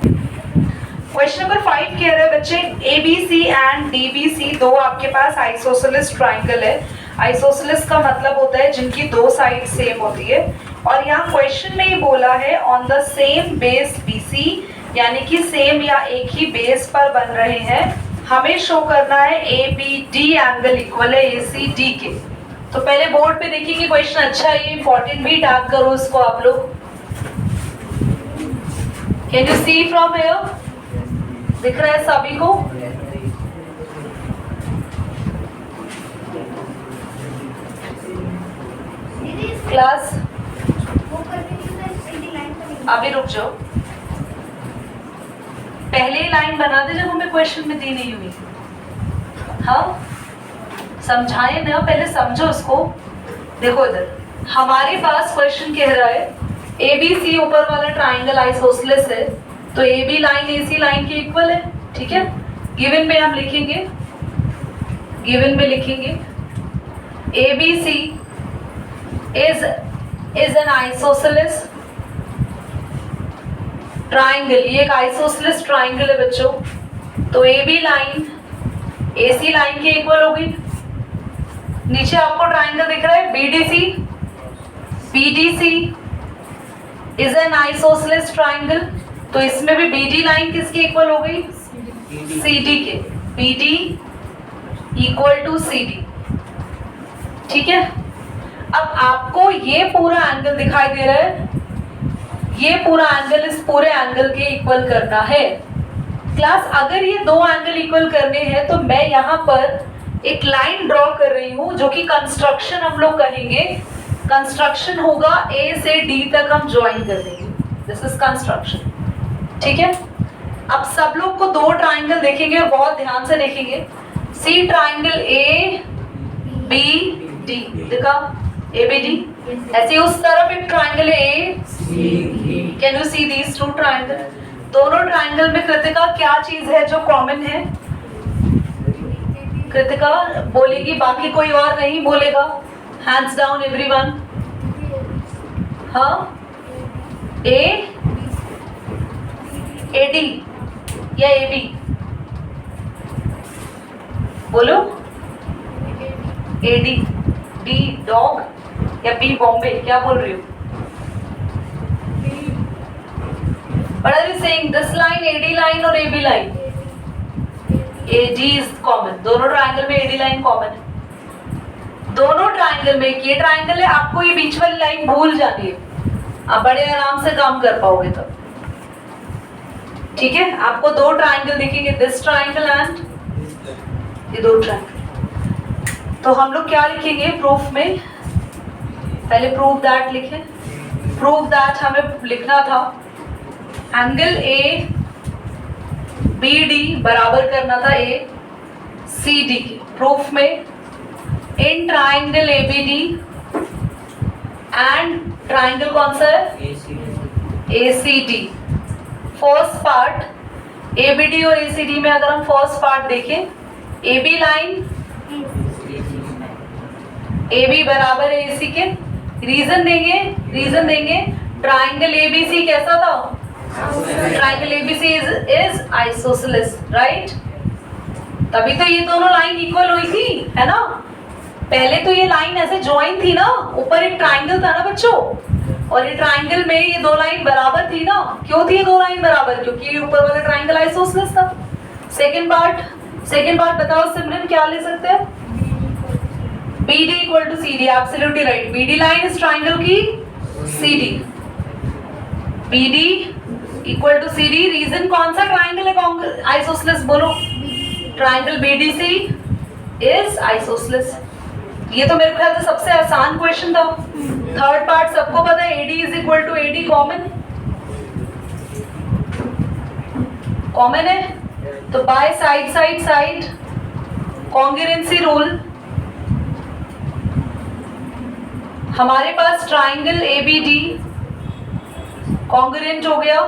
Question number 5 कह रहा है बच्चे ABC एंड DBC दो आपके पास आइसोसेलेस ट्राइंगल है। आइसोसेलेस का मतलब होता है जिनकी दो साइड सेम होती है, और यहाँ क्वेश्चन में ही बोला है on the same base BC, यानी कि सेम या एक ही बेस पर बन रहे हैं। हमें शो करना है ABD एंगल इक्वल है ACD के। तो पहले बोर्ड पे देखिए क्वेश्चन, अच्छा है ये इंपॉर्टेंट भी, टैग करो इसको आप लोग। Can you see from here? दिख रहा है सभी को? क्लास अभी रुक जाओ, पहले ही लाइन बना दे जब हमें क्वेश्चन में दी नहीं हुई। हाँ समझाए ना, पहले समझो उसको। देखो इधर हमारे पास क्वेश्चन कह रहा है ABC ऊपर वाला ट्राइंगल आइसोसेलेस है, तो AB लाइन AC लाइन के इक्वल है, ठीक है। गिवन में हम लिखेंगे, गिवन में लिखेंगे ABC is an isosceles triangle. ये एक आइसोसेलेस ट्राइंगल है बच्चों, तो AB लाइन AC लाइन के इक्वल होगी। नीचे आपको ट्राइंगल दिख रहा है BDC is an isosceles triangle, तो इसमें भी BD लाइन किसकी इक्वल हो गई? CD के। BD इक्वल टू CD, ठीक है। अब आपको ये पूरा एंगल दिखाई दे रहा है, ये पूरा एंगल इस पूरे एंगल के इक्वल करना है। क्लास अगर ये दो एंगल इक्वल करने हैं तो मैं यहाँ पर एक लाइन ड्रॉ कर रही हूँ जो कि कंस्ट्रक्शन हम लोग कहेंगे। कंस्ट्रक्शन होगा A से D तक हम ज्वाइन कर देंगे, दिस इज कंस्ट्रक्शन, ठीक है। अब सब लोग को दो ट्राइंगल देखेंगे और बहुत ध्यान से देखेंगे। सी ट्राइंगल ABD दिखा, ABD। ऐसे उस तरफ एक ट्राइंगल है A, can you see these two triangle? दोनों ट्राइंगल में कृतिका क्या चीज है जो कॉमन है? कृतिका बोलेगी, बाकी कोई और नहीं बोलेगा। Hands down everyone. हाँ AD या AB बोलो? AD, D डॉग या B बॉम्बे, क्या बोल रही हो? What are you saying? This line AD line और AB line? AD is common, दोनों ट्राइंगल में AD लाइन कॉमन है। दोनों ट्राइंगल में ये ट्राइंगल है, आपको ये बीच वाली लाइन भूल जानी है, आप बड़े आराम से काम कर पाओगे तब, ठीक है। आपको दो ट्राइंगल दिखेंगे, दिस ट्राइंगल एंड ये दो ट्राइंगल। तो हम लोग क्या लिखेंगे प्रूफ में? पहले प्रूव दैट लिखें। प्रूव दैट हमें लिखना था एंगल ABD बराबर करना था ACD के। प्रूफ में in triangle ABD and triangle कौन सा है? ACD। फर्स्ट पार्ट ABD और ACD में अगर हम फर्स्ट पार्ट देखें, AB लाइन AB बराबर है AC के। रीजन देंगे ट्राइंगल ABC कैसा था? Triangle ABC is isosceles, right. तभी तो ये दोनों लाइन इक्वल हुई थी, है ना। पहले तो ये लाइन ऐसे ज्वाइन थी ना, ऊपर एक ट्राइंगल था ना बच्चों, और ये ट्राइंगल में ये दो लाइन बराबर थी ना। क्यों थी ये दो लाइन बराबर? क्योंकि ये ऊपर वाला ट्राइंगल आइसोसेलेस था। सेकंड पार्ट बताओ सिमरन, क्या ले सकते हैं? BD equal to CD, absolutely right. BD line इस ट्राइंगल की CD, BD equal to CD। Reason कौन सा ट्राइंगल है आइसोसेलेस? बोलो। Triangle BDC is isosceles. ये तो मेरे ख्याल से सबसे आसान क्वेश्चन था। थर्ड पार्ट सबको पता है, AD is equal to AD common है, तो बाय साइड कॉन्ग्रुएंसी रूल हमारे पास ट्राइंगल ABD कॉन्ग्रुएंट हो गया,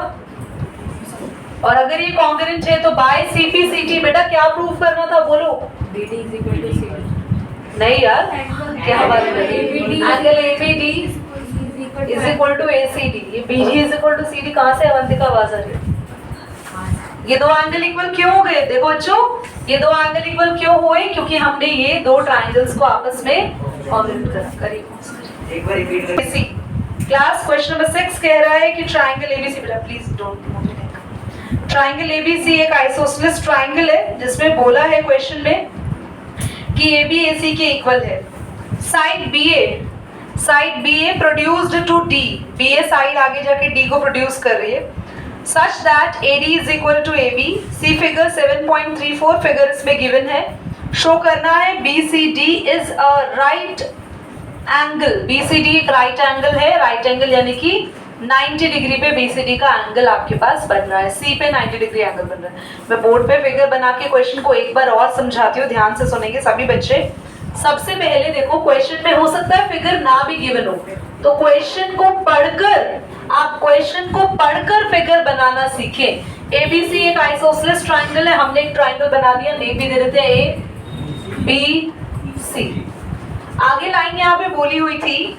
और अगर ये कॉन्ग्रुएंट है तो बाय CPCT बेटा क्या प्रूव करना था? बोलो। BD is equal to CD। नहीं यार, क्या बात कर रही है? Angle ABD is equal to ACD। ये BD is equal to CD कहाँ से अवंतिका आवाज आ रही है? ये दो एंगल इक्वल क्यों हो गए? देखो बच्चों, ये दो एंगल इक्वल क्यों हुए? क्योंकि हमने ये दो ट्राइंगल्स को आपस में कॉन्ग्रुएंट करा। एक बार रिपीट करें। क्लास क्वेश्चन नंबर 6 कह रहा है कि ट्राइंगल एबीसी, बेटा please don't move. Triangle ABC एक आइसोसेलेस ट्राइंगल है जिसमें बोला है क्वेश्चन में कि एबी एसी के इक्वल है। Side BA produced to D, BA side आगे जाके डी को प्रोड्यूस कर रही है, such that AD is equal to AB. See figure 7.34 figure इसमें गिवन है। शो करना है BCD is a right angle. BCD एक राइट एंगल है, राइट एंगल यानी कि 90 डिग्री पे बीसीडी का एंगल आपके पास बन रहा है। सी पे 90 डिग्री एंगल बन रहा है। मैं बोर्ड पे फिगर बना के क्वेश्चन को एक बार और समझाती हूँ, ध्यान से सुनेंगे सभी बच्चे। सबसे पहले देखो, क्वेश्चन में हो सकता है फिगर ना भी गिवन हो, तो क्वेश्चन को पढ़कर फिगर बनाना सीखें। एबीसी एक आइसोसेलेस ट्राइंगल है, हमने एक ट्राइंगल बना दिया, नेम भी दे देते हैं ए बी सी। आगे लाइन यहाँ पे बोली हुई थी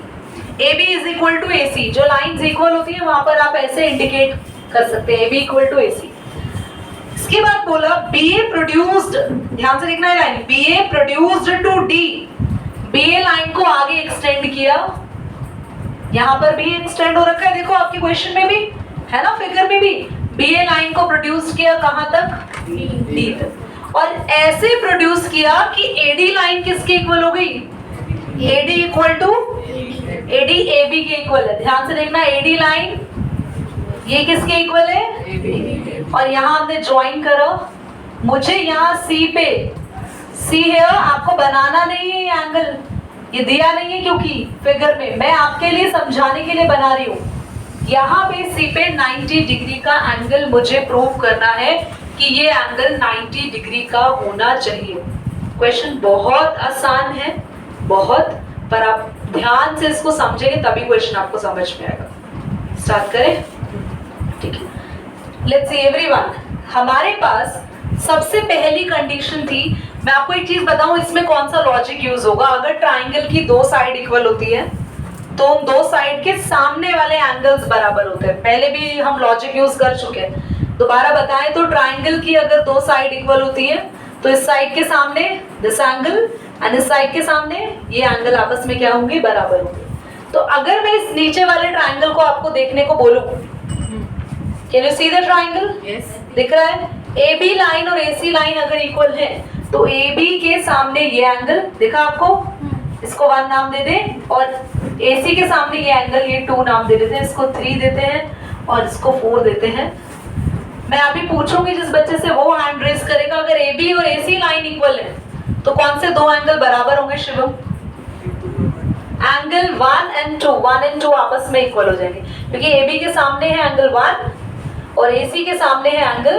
AB is equal to AC। जो लाइन्स इक्वल होती है वहां पर आप ऐसे इंडिकेट कर सकते हैं, AB इक्वल टू AC। इसके बाद बोला BA प्रोड्यूस्ड, ध्यान से देखना है line, BA produced to D। BA line को आगे एक्सटेंड किया, यहाँ पर भी एक्सटेंड हो रखा है, देखो आपके क्वेश्चन में भी है ना, फिगर में भी BA लाइन को प्रोड्यूस किया कहां तक? D तक। और ऐसे प्रोड्यूस किया कि AD लाइन किसके इक्वल हो गई? AD equal to AD AB के इक्वल है। ध्यान से देखना, AD लाइन ये किसके इक्वल है? और यहाँ हमने ज्वाइन करो। मुझे यहाँ C है, आपको बनाना नहीं है ये एंगल, ये दिया नहीं है क्योंकि फिगर में, मैं आपके लिए समझाने के लिए बना रही हूँ। यहाँ पे C पे 90 डिग्री का एंगल मुझे प्रूव करना है कि ये एंगल 90 डिग्री का होना चाहिए। क्वेश्चन बहुत आसान है, बहुत, पर आप ध्यान से इसको समझेंगे तभी क्वेश्चन आपको समझ में आएगा। स्टार्ट करें, ठीक है। लेट्स सी एवरीवन, हमारे पास सबसे पहली कंडीशन थी, मैं आपको एक चीज बताऊं, इसमें कौन सा लॉजिक यूज होगा। अगर ट्राइंगल की दो साइड इक्वल होती है तो उन दो साइड के सामने वाले एंगल्स बराबर होते हैं। पहले भी हम लॉजिक यूज कर चुके हैं, दोबारा बताएं तो ट्राइंगल की अगर दो साइड इक्वल होती है तो इस साइड के सामने दिस एंगल एंड इस साइड के सामने ये एंगल आपस में क्या होंगे? बराबर होंगे। तो अगर मैं इस नीचे वाले ट्राइंगल को आपको देखने को बोलूं, can you see the triangle? Yes, दिख रहा है। AB लाइन और AC लाइन अगर इक्वल है तो AB के सामने ये एंगल दिखा आपको, इसको 1 नाम दे दें, और AC के सामने ये एंगल, ये 2 नाम दे देते हैं, इसको 3 देते हैं और इसको 4 देते हैं। मैं अभी पूछूंगी जिस बच्चे से, वो हैंड रेज करेगा। अगर AB और AC लाइन इक्वल है तो कौन से दो एंगल बराबर होंगे शिवम? एंगल 1 and 2 आपस में इक्वल हो जाएंगे, क्योंकि AB के सामने है एंगल 1 और AC के सामने है एंगल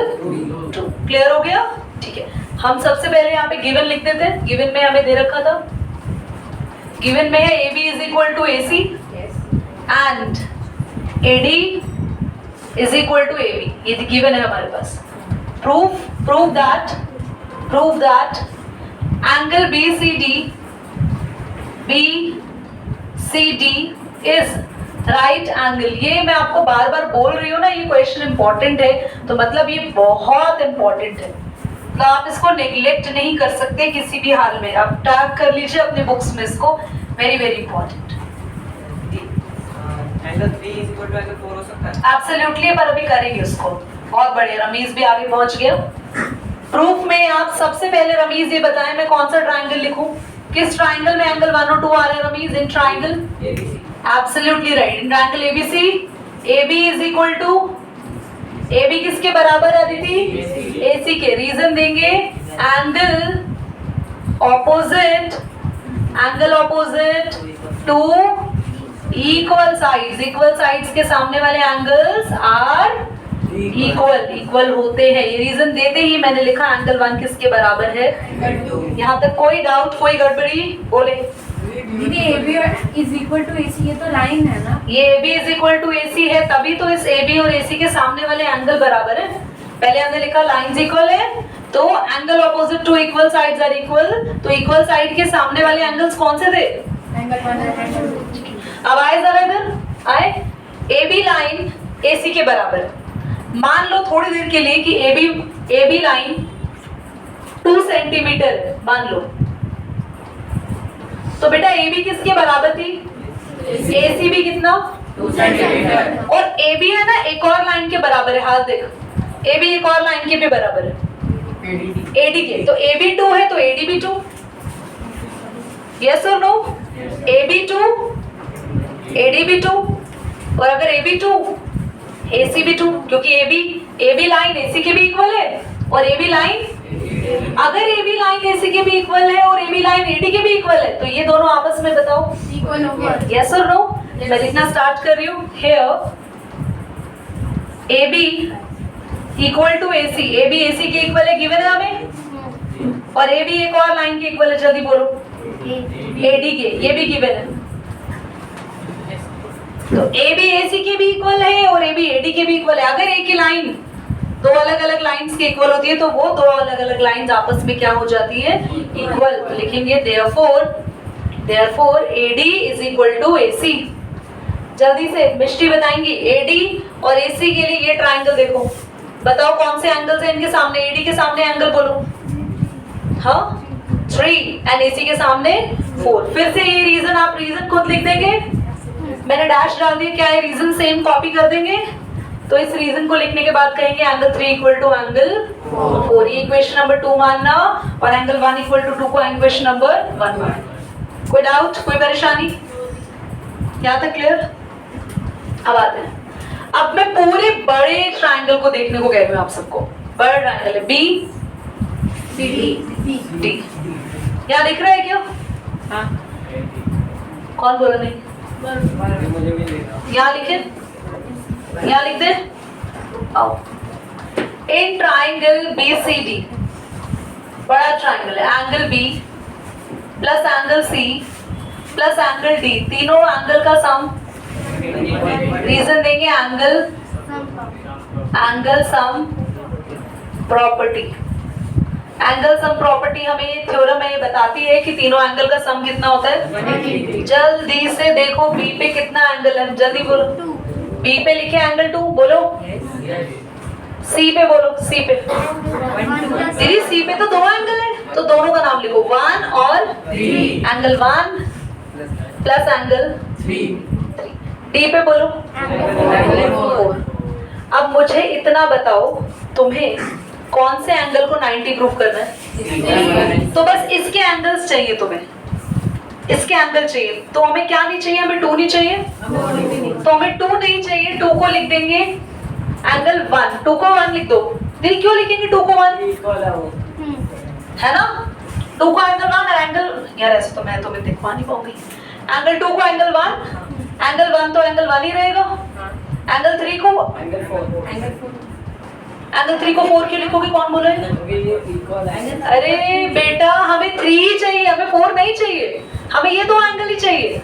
2। क्लियर हो गया? ठीक है। हम सबसे पहले यहाँ पे गिवन लिख देते हैं। गिवन में हमें दे रखा था, गिवन में है AB is equal to AC and AD is equal to AB, ये गिवन है हमारे पास। Prove that angle BCD is right angle. ये मैं आपको बार बार बोल रही हूँ ना, ये क्वेश्चन इंपॉर्टेंट है, तो मतलब ये बहुत इंपॉर्टेंट है, तो आप इसको नेग्लेक्ट नहीं कर सकते किसी भी हाल में। आप टैग कर लीजिए अपने बुक्स में इसको, very very important. Angle 3 is equal to angle 4 हो सकता है? एब्सोल्युटली, पर अभी करेंगे उसको। बहुत बढ़िया, रमीज भी आगे पहुंच गया। प्रूफ में आप सबसे पहले रमीज ये बताएं मैं कौन सा ट्राइंगल लिखूं? किस ट्राइंगल में एंगल 1 और 2 आ रहे हैं Ramiz? In triangle ABC। Absolutely right, in triangle ABC। AB is equal to, AB किसके बराबर है दीदी? AC के। रीजन देंगे, angle opposite to equal sides के सामने वाले एंगल्स आर इक्वल होते हैं। ये रीजन देते ही मैंने लिखा एंगल 1 किसके बराबर है। यहाँ तक कोई डाउट, कोई गड़बड़ी? बोले दीदी AB is equal to AC, ये तो लाइन है ना? ये AB is equal to AC है, तभी तो इस AB और AC के सामने वाले एंगल बराबर है। पहले हमने लिखा लाइंस इक्वल है तो angle opposite to equal sides are equal, तो इक्वल साइड के सामने वाले एंगल्स कौन से थे? एंगल 1 और एंगल 2। अब आए जरा इधर आए, AB लाइन AC के बराबर, मान लो थोड़ी देर के लिए कि ए बी लाइन 2 सेंटीमीटर है, मान लो। तो बेटा ए बी किसके बराबर थी? ए सी भी कितना? 2 सेंटीमीटर। और ए बी है ना एक और लाइन के बराबर है, हाथ देख, ए बी एक और लाइन के भी बराबर है, एडी के। तो ए बी 2 है तो एडी भी 2। यस और नो? ए बी 2, एडी भी 2, और अगर ए बी 2 ए सी भी 2, क्योंकि A B line A C के भी इक्वल है और ए बी लाइन, अगर A B line A C के भी इक्वल है और ए बी लाइन एडी के भी इक्वल है तो ये दोनों आपस में बताओ इक्वल होगा। यस और नो? मैं लिखना स्टार्ट कर रही हूँ। Here A B equal to A C, A B A C के इक्वल है, गिवन है हमें, और ए बी एक और लाइन के इक्वल है, जल्दी बोलो, एडी के, ये भी गिवन है। तो ए बी ए सी के भी इक्वल है और ए बी एडी के भी इक्वल है। अगर एक ही लाइन दो अलग अलग लाइंस के इक्वल होती है तो वो दो अलग अलग लाइंस आपस में क्या हो जाती है? इक्वल। तो लिखेंगे therefore AD is equal to AC। जल्दी से मिष्टी बताएंगी AD और AC के लिए ये ट्रायंगल देखो, बताओ कौन से एंगल्स हैं इनके सामने? AD के सामने एंगल बोलो, हाँ 3 एंड AC के सामने 4। फिर से ये रीजन, आप रीजन खुद लिख देंगे, मैंने डैश डाल दिया, क्या है रीजन सेम कॉपी कर देंगे। तो इस रीजन को लिखने के बाद कहेंगे एंगल 3 इक्वल टू एंगल 4, ये इक्वेशन नंबर 2 मानना, और एंगल 1 इक्वल टू 2 को इक्वेशन नंबर 1 मानना। कोई डाउट, कोई परेशानी? यहाँ तक क्लियर? अब आते हैं, अब मैं पूरे बड़े ट्रायंगल को देखने को कह रही हूँ आप सबको। बड़ा ट्रायंगल है बी डी, यहाँ दिख रहा है क्या? हाँ। कौन बोला नहीं? यहाँ लिखे, यहाँ लिख दे। आओ, इन ट्राइंगल BCD, बड़ा ट्राइंगल है, angle B plus angle C plus angle D, तीनों एंगल का सम, रीजन देंगे angle sum property. Angle sum property हमें ये थ्योरम है, ये बताती है कि तीनों एंगल का सम कितना होता है। जल्दी से देखो B पे कितना एंगल है, जल्दी बोलो। B पे लिखे एंगल 2, बोलो। C पे बोलो, C पे। दीदी C पे तो दो एंगल है, तो दोनों का नाम लिखो, 1 और 3, एंगल 1 प्लस एंगल 3। D पे बोलो एंगल 4। अब मुझे इतना बताओ, तुम्हें कौन से एंगल को 90 प्रूफ करना है? तो बस इसके एंगल्स चाहिए तुम्हें, इसके एंगल चाहिए। तो हमें क्या नहीं चाहिए? हमें 2 नहीं चाहिए, तो हमें 2 नहीं चाहिए, 2 को लिख देंगे एंगल 1, 2 को 1 लिख दो। दिल क्यों लिखेंगे 2 को 1? है ना, 2 को एंगल 1 और एंगल, यार ऐसे तो मैं तुम्हें दिखवा नहीं पाऊंगी। एंगल 2 को एंगल 1, एंगल 1 तो एंगल 1 ही रहेगा। एंगल 3 को एंगल 3 को 4 क्यों लिखोगे? कौन बोला है? अरे बेटा हमें 3 चाहिए, हमें 4 नहीं चाहिए, हमें ये 2 एंगल ही चाहिए,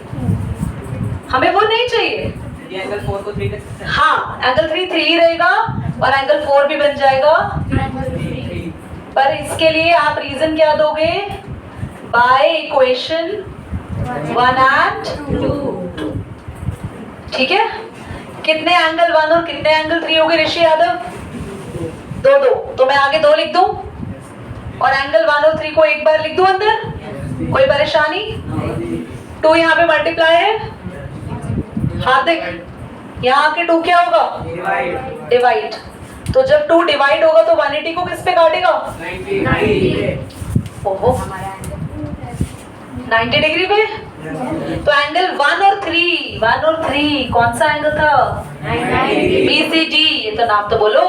हमें वो नहीं चाहिए। ये एंगल 4 को 3 कर सकते हैं। हाँ, एंगल 3 ही रहेगा और एंगल 4 भी बन जाएगा। पर इसके लिए आप रीजन क्या दोगे? By equation 1 and 2। ठीक है, कितने एंगल 1 और कितने एंगल 3 हो गए ऋषि यादव? 2। तो मैं आगे 2 लिख दूं और एंगल 1 और 3 को एक बार लिख दूं अंदर, कोई परेशानी? 2 यहाँ पे मल्टीप्लाई है, हाँ देख यहाँ आके 2 क्या होगा? डिवाइड। तो जब 2 डिवाइड होगा तो 180 को किस पे काटेगा? 90 डिग्री पे। तो एंगल 1 और 3 कौन सा एंगल था? BCD। ये तो नाम तो बोलो।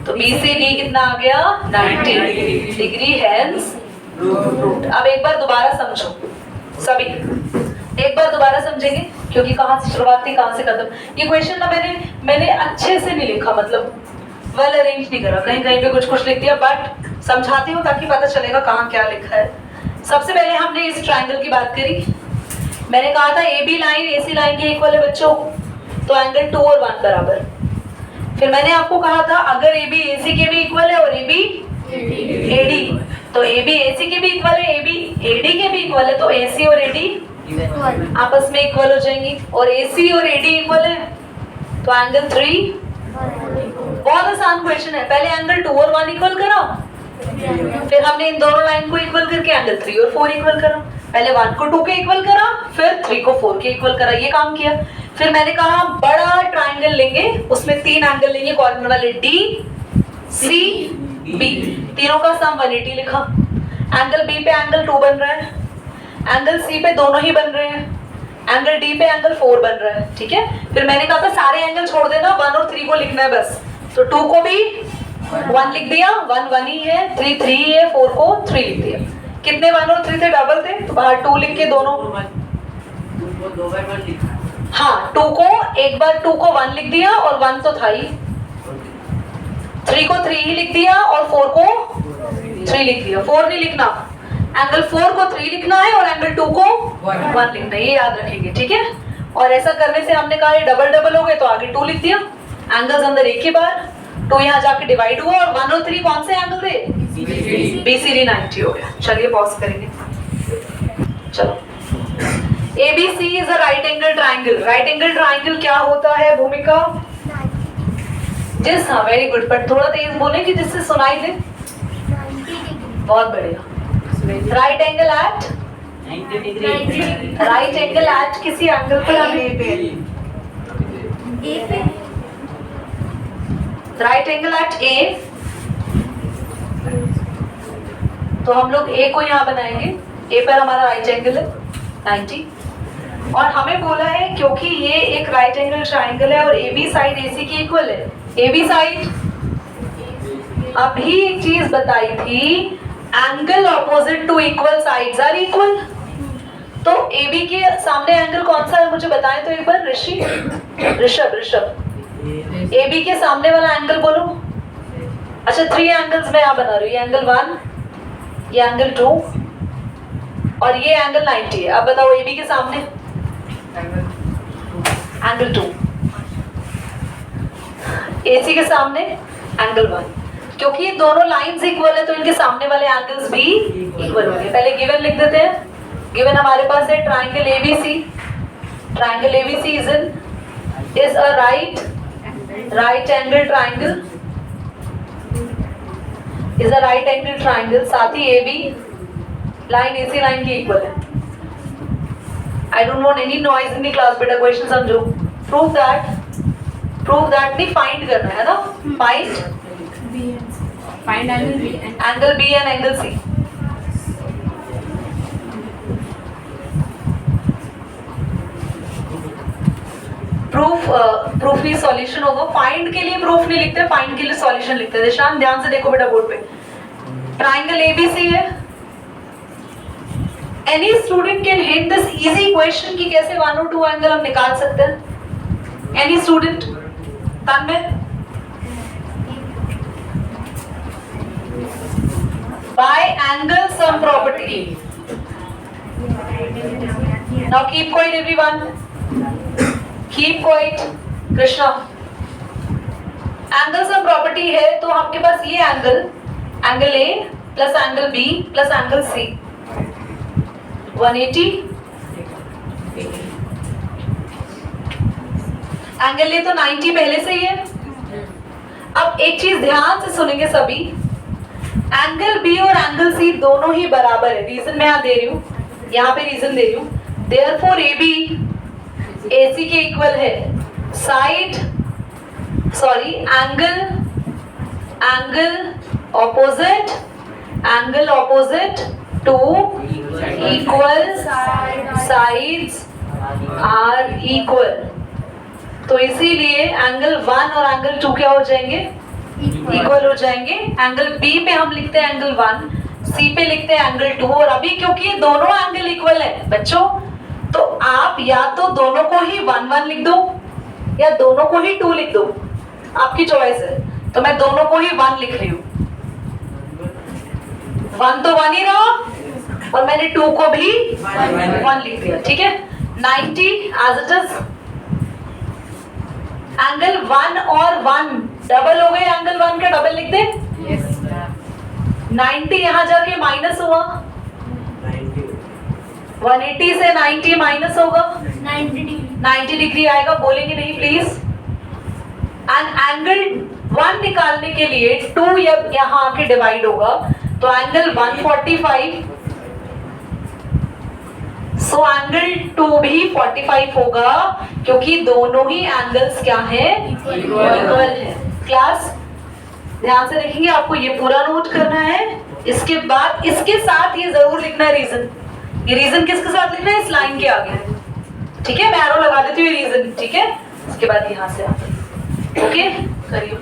तो BCD कितना आ गया? 90 डिग्री, हेंस रूट। अब एक बार दोबारा समझो सभी, एक बार दोबारा समझेंगे क्योंकि कहाँ से शुरुआत थी कहाँ से खत्म। ये क्वेश्चन ना मैंने अच्छे से नहीं लिखा, मतलब वेल अरेंज नहीं करा, कहीं कहीं पे कुछ लिख दिया, बट समझाती हूँ ताकि पता चलेगा कहाँ क्या लिखा है। सबसे पहले हमने इस ट्रायंगल की बात करी, मैंने कहा था AB लाइन AC लाइन के इक्वल है बच्चों, तो एंगल 2 और 1 बराबर। फिर मैंने आपको कहा था अगर AB AC के भी इक्वल है और AB AD, तो AB AC के भी इक्वल है, AB AD के भी इक्वल है, तो AC और AD आपस में इक्वल हो जाएंगी, और AC और AD इक्वल है तो एंगल 3। बहुत आसान आसान क्वेश्चन है। पहले एंगल 2 और 1 इक्वल करो, फिर हमने इन दोनों लाइन को इक्वल करके एंगल 3 और 4 इक्वल करा। पहले 1 को 2 के इक्वल करा, फिर 3 को 4 के इक्वल करा, ये काम किया। फिर मैंने कहा बड़ा ट्राइंगल लेंगे, उसमें 3 एंगल लेंगे कॉर्नर वाले, डी सी बी, तीनों का सम 180 लिखा। एंगल बी पे एंगल 2 बन रहा है, एंगल सी पे दोनों ही बन रहे हैं, एंगल डी पे एंगल 4 बन रहा है, ठीक है। फिर मैंने कहा था सारे एंगल छोड़ देना, 1 और 3 को लिखना है बस। तो 2 को भी 1 लिख दिया, 1 1 ही है, 3 3 ही है, 4 को 3 लिख दिया। कितने 1 और 3 थे? डबल थे, तो बाहर 2 लिख के दोनों, हाँ 2 को एक बार 2 को 1 लिख दिया और 1 तो था ही, 3 को 3 ही लिख दिया और 4 को 3 लिख दिया। 4 नहीं लिखना, एंगल 4 को 3 लिखना है और एंगल 2 को 1 लिखना है, ये याद रखेंगे, ठीक है। और ऐसा करने से हमने कहा ये डबल डबल हो गए तो आगे 2 लिख दिया, एंगल्स अंदर एक ही बार, 2 यहाँ जाके डिवाइड हुआ और 1 और 3 कौन से एंगल थे? BCD 90 हो गया। चलिए पॉज करेंगे, चलो। ABC is a right angle triangle. Right angle triangle क्या होता है भूमिका? जिस, हाँ वेरी गुड, पर थोड़ा तेज बोले कि जिससे सुनाई दे। बहुत बढ़िया। Right angle at, right angle at किसी एंगल पर हमें, राइट एंगल एट ए, तो हम लोग ए को यहाँ बनाएंगे, ए पर हमारा राइट एंगल है 90, और हमें बोला है क्योंकि ये एक राइट एंगल ट्राइंगल है और ए बी साइड AC की इक्वल है, ए बी साइड, अभी एक चीज बताई थी, angle opposite to equal sides are equal. तो AB के सामने एंगल कौन सा है मुझे बताएं तो एक बार, ऋषभ, AB के सामने वाला एंगल बोलो। अच्छा 3 एंगल्स मैं यहाँ बना रही हूँ, एंगल 1, ये एंगल 2 और ये एंगल 90 है। अब बताओ AB के सामने एंगल 2, AC के सामने एंगल 1। क्योंकि ये दोनों लाइंस इक्वल है तो इनके सामने वाले एंगल्स भी इक्वल होंगे। पहले गिवन लिख देते हैं। गिवन हमारे पास है triangle ABC, triangle ABC is a right angle triangle, is a right angle triangle, साथ ही AB लाइन AC लाइन की इक्वल है। I don't want any noise in the class, बेटा क्वेश्चन समझो। प्रूव दैट नहीं, find करना है ना, find angle B and angle C। Proof he solution होगा। फाइंड के लिए प्रूफ नहीं लिखते, फाइंड के लिए सॉल्यूशन लिखते हैं। निशान ध्यान से देखो बेटा बोर्ड पे, ट्राइंगल ABC है। Any student can hint this easy question कि कैसे 1 और 2 एंगल हम निकाल सकते हैं? Any student? तन्मय? Bye angle sum property. Now keep quiet everyone, keep quiet. Krishna, angle sum property है तो आपके पास ये angle A plus angle B plus angle C 180, angle A तो 90 पहले से ही है। अब एक चीज ध्यान से सुनेंगे सभी, एंगल B और एंगल C दोनों ही बराबर है। रीजन मैं यहाँ दे रही हूँ, यहाँ पे रीजन दे रही हूँ। देयरफॉर AB AC के इक्वल है। Side, sorry, angle opposite to equal sides are equal. तो इसीलिए एंगल 1 और एंगल 2 क्या हो जाएंगे? इक्वल हो जाएंगे। एंगल B पे हम लिखते हैं एंगल 1, C पे लिखते हैं एंगल 2, और अभी क्योंकि ये दोनों एंगल इक्वल है बच्चों, तो आप या तो दोनों को ही 1 1 लिख दो या दोनों को ही 2 लिख दो, आपकी चॉइस है। तो मैं दोनों को ही 1 लिख रही हूँ, 1 तो 1 ही रहा और मैंने 2 को भी 1 लिख दिया, ठीक है। 90 एज इट इज। एंगल 1 और 1 डबल हो गए, एंगल 1 का डबल लिख दे। 90 यहां जाके माइनस हुआ, 180 से 90 माइनस होगा, 90 डिग्री आएगा। बोलेंगे नहीं प्लीज। एंड एंगल 1 निकालना दिखाने के लिए 2 यहाँ आके डिवाइड होगा तो एंगल 145, सो एंगल 2 भी 45 होगा क्योंकि दोनों ही एंगल्स क्या है, इक्वल है। क्लास ध्यान से देखेंगे, आपको ये पूरा नोट करना है। इसके बाद इसके साथ ये जरूर लिखना है रीजन। ये रीजन किसके साथ लिखना है, इस लाइन के आगे, ठीक है। मैं एरो लगा देती हूँ रीजन, ठीक है। इसके बाद यहाँ से ओके करिए।